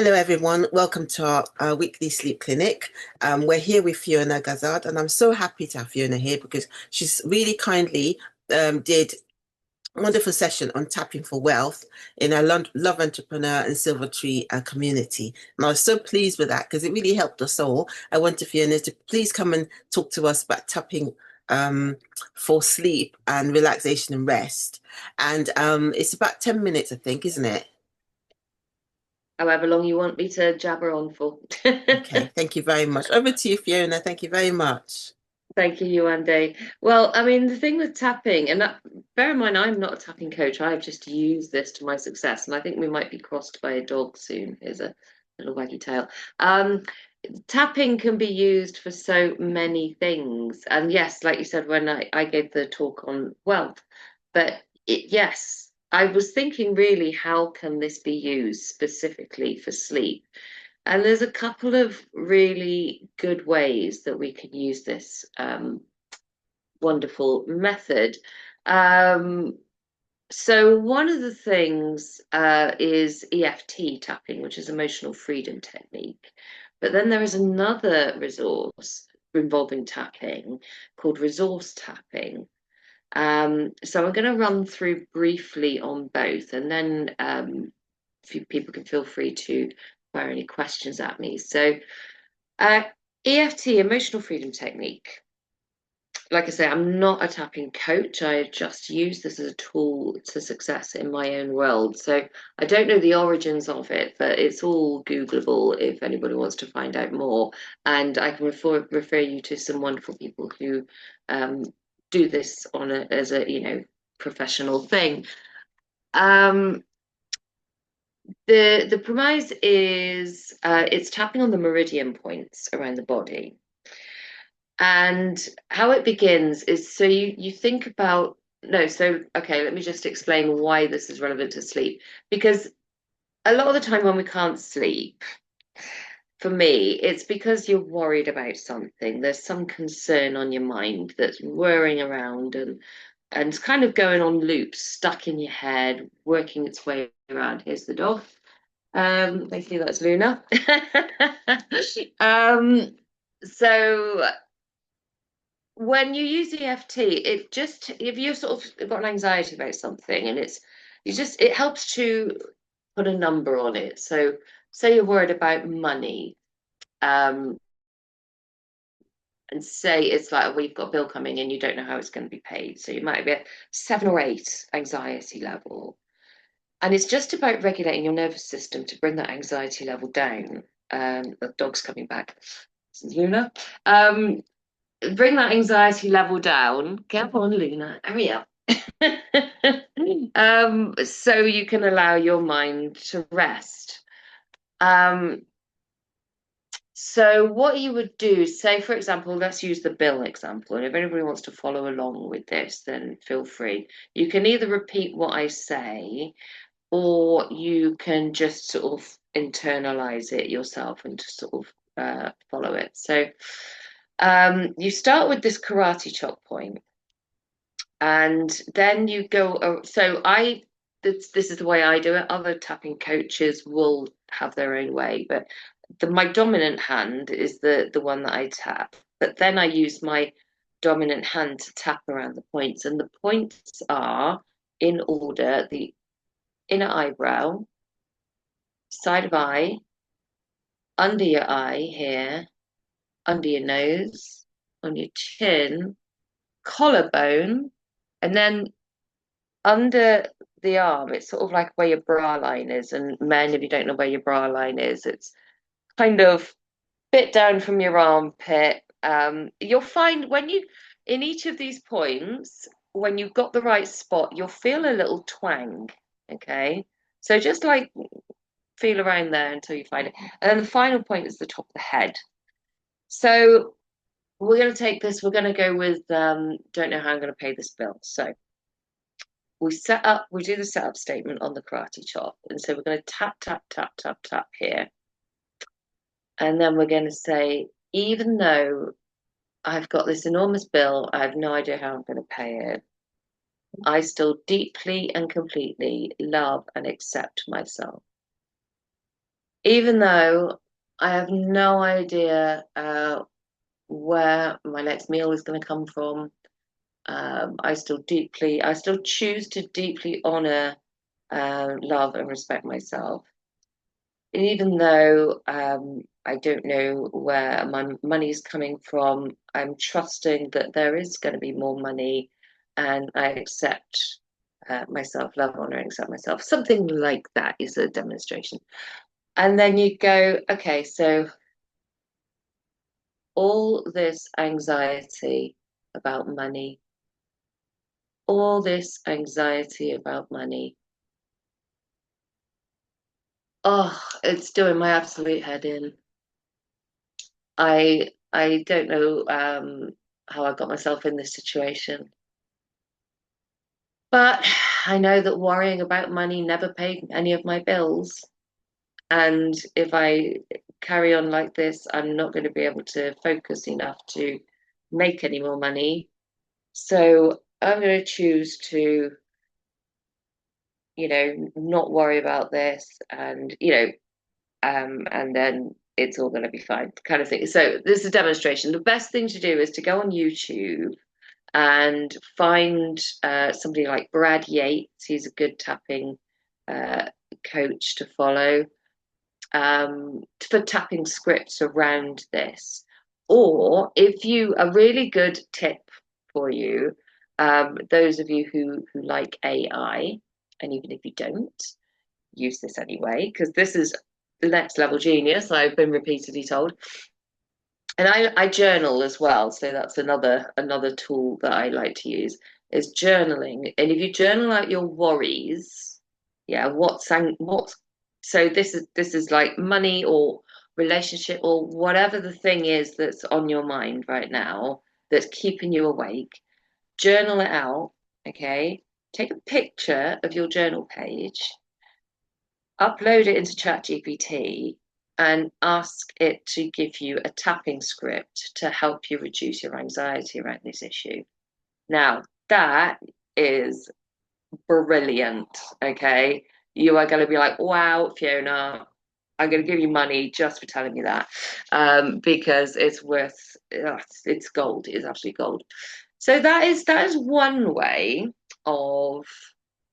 Hello, everyone. Welcome to our weekly sleep clinic. We're here with Fiona Gazzard, and I'm so happy to have Fiona here because she's really kindly did a wonderful session on tapping for wealth in our Love Entrepreneur and Silver Tree community. And I was so pleased with that because it really helped us all. I want Fiona to please come and talk to us about tapping um, for sleep and relaxation and rest. And it's about 10 minutes, I think, isn't it? However long you want me to jabber on for. Okay, thank you very much. Over to you, Fiona. Thank you very much. Thank you, Yewande. Well, I mean, the thing with tapping, and bear in mind, I'm not a tapping coach. I've just used this to my success, and I think we might be crossed by a dog soon. Here's a little waggy tail. Tapping can be used for so many things. And yes, like you said, when I gave the talk on wealth, but yes, I was thinking really, how can this be used specifically for sleep? And there's a couple of really good ways that we can use this wonderful method. Um, so one of the things is EFT tapping, which is emotional freedom technique. But then there is another resource involving tapping called resource tapping. So I'm going to run through briefly on both, and then people can feel free to fire any questions at me. So uh, EFT, emotional freedom technique. Like I say, I'm not a tapping coach. I just use this as a tool to success in my own world. So I don't know the origins of it, but it's all Googleable if anybody wants to find out more. And I can refer you to some wonderful people who um, do this as a professional thing. Um, the premise is it's tapping on the meridian points around the body. And how it begins is, so you think about, no, so okay, let me just explain why this is relevant to sleep. Because a lot of the time when we can't sleep, for me, it's because you're worried about something. There's some concern on your mind that's whirring around and it's kind of going on loops, stuck in your head, working its way around. Here's the dog. Thankfully that's Luna. um, so when you use EFT, it just, if you sort of got an anxiety about something, and it helps to put a number on it. So say you're worried about money, um, and say it's like, well, you've got a bill coming and you don't know how it's going to be paid. So you might be at 7 or 8 anxiety level. And it's just about regulating your nervous system to bring that anxiety level down. The dog's coming back. This is Luna. Bring that anxiety level down. Get on, Luna. Hurry up. So you can allow your mind to rest. Um, so what you would do, say, for example, let's use the bill example. And if anybody wants to follow along with this, then feel free. You can either repeat what I say, or you can just sort of internalize it yourself and just sort of follow it. So you start with this karate chop point, and then you go. This is the way I do it. Other tapping coaches will have their own way, but my dominant hand is the one that I tap. But then I use my dominant hand to tap around the points, and the points are in order: the inner eyebrow, side of eye, under your eye here, under your nose, on your chin, collarbone, and then under the arm. It's sort of like where your bra line is. And men, if you don't know where your bra line is, it's kind of bit down from your armpit. You'll find when you, in each of these points, when you've got the right spot, you'll feel a little twang. Okay. So just like feel around there until you find it. And then the final point is the top of the head. So we're going to take this, we're going to go with don't know how I'm going to pay this bill. So we do the setup statement on the karate chop. And so we're going to tap, tap, tap, tap, tap here. And then we're going to say, even though I've got this enormous bill, I have no idea how I'm going to pay it, I still deeply and completely love and accept myself. even though I have no idea where my next meal is going to come from. I still choose to deeply honor, love, and respect myself. Even though I don't know where my money is coming from, I'm trusting that there is going to be more money, and I accept myself, love, honor, and accept myself. Something like that is a demonstration. And then you go, okay, so all this anxiety about money, all this anxiety about money. Oh, it's doing my absolute head in. I don't know how I got myself in this situation, but I know that worrying about money never paid any of my bills. And if I carry on like this, I'm not going to be able to focus enough to make any more money. So I'm going to choose to, not worry about this and, and then it's all going to be fine, kind of thing. So this is a demonstration. The best thing to do is to go on YouTube and find somebody like Brad Yates. He's a good tapping uh, coach to follow for tapping scripts around this. Or if you, a really good tip for you, those of you who like AI, and even if you don't, use this anyway, because this is the next level genius, I've been repeatedly told. And I journal as well, so that's another tool that I like to use is journaling. And if you journal out your worries, yeah, what's so this is like money or relationship or whatever the thing is that's on your mind right now that's keeping you awake, journal it out, okay? Take a picture of your journal page, upload it into ChatGPT and ask it to give you a tapping script to help you reduce your anxiety around this issue. Now, that is brilliant. Okay. You are going to be like, wow, Fiona, I'm going to give you money just for telling me that because it's worth, it's gold. It's absolutely gold. So that is one way of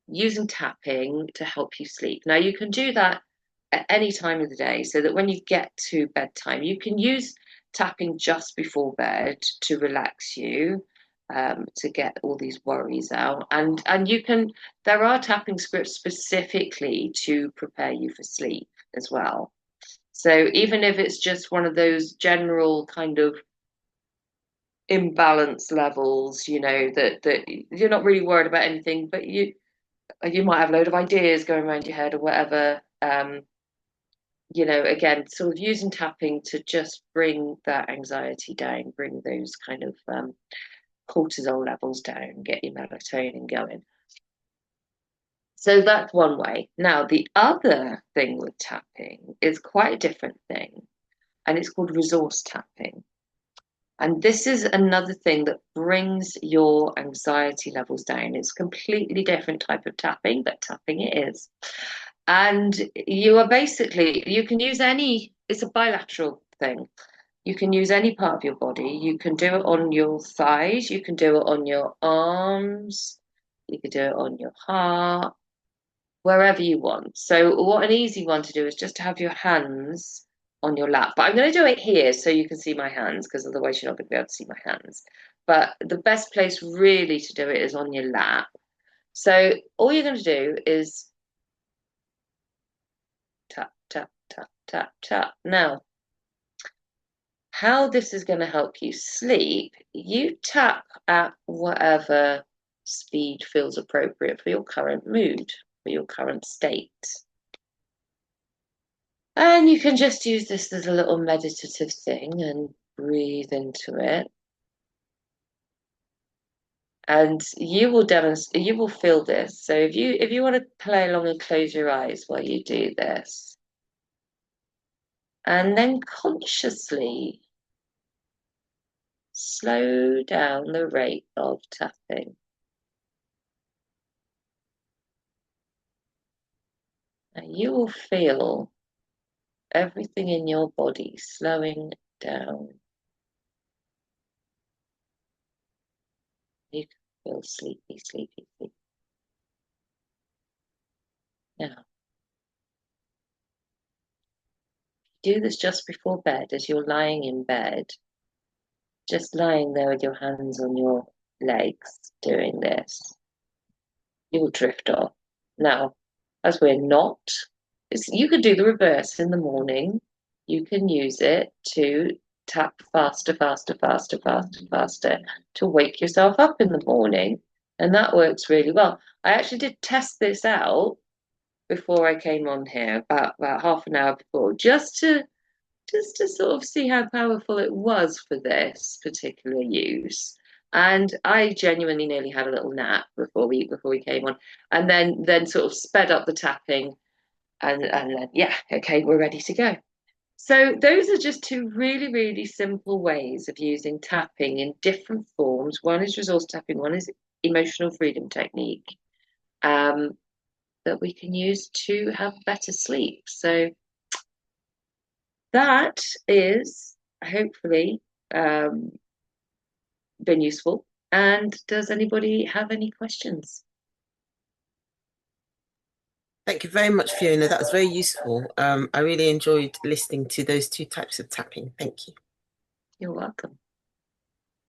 using tapping to help you sleep. Now you can do that at any time of the day so that when you get to bedtime, you can use tapping just before bed to relax you, to get all these worries out. And you can, there are tapping scripts specifically to prepare you for sleep as well. So even if it's just one of those general kind of imbalance levels, that you're not really worried about anything, but you might have a load of ideas going around your head or whatever. Again, sort of using tapping to just bring that anxiety down, bring those kind of cortisol levels down, get your melatonin going. So that's one way. Now, the other thing with tapping is quite a different thing, and it's called resource tapping. And this is another thing that brings your anxiety levels down. It's a completely different type of tapping, but tapping it is. And you can use it's a bilateral thing. You can use any part of your body. You can do it on your thighs, you can do it on your arms, you can do it on your heart, wherever you want. So, what an easy one to do is just to have your hands on your lap. But I'm going to do it here so you can see my hands because otherwise you're not going to be able to see my hands. But the best place really to do it is on your lap. So, all you're going to do is tap, tap, tap, tap, tap. Now, how this is going to help you sleep, you tap at whatever speed feels appropriate for your current mood, for your current state. And you can just use this as a little meditative thing and breathe into it. And you will feel this. So if you want to play along and close your eyes while you do this, and then consciously slow down the rate of tapping. And you will feel everything in your body slowing down. You can feel sleepy, sleepy, sleepy. Now, do this just before bed as you're lying in bed, just lying there with your hands on your legs doing this. You'll drift off. Now, as we're not, you could do the reverse in the morning. You can use it to tap faster, faster, faster, faster, faster to wake yourself up in the morning. And that works really well. I actually did test this out before I came on here, about half an hour before, just to sort of see how powerful it was for this particular use. And I genuinely nearly had a little nap before we came on, and then sort of sped up the tapping, and then yeah, okay, we're ready to go. So those are just two really, really simple ways of using tapping in different forms. One is resource tapping, one is emotional freedom technique, that we can use to have better sleep. So that is hopefully been useful. And does anybody have any questions? Thank you very much, Fiona. That was very useful. I really enjoyed listening to those two types of tapping. Thank you. You're welcome.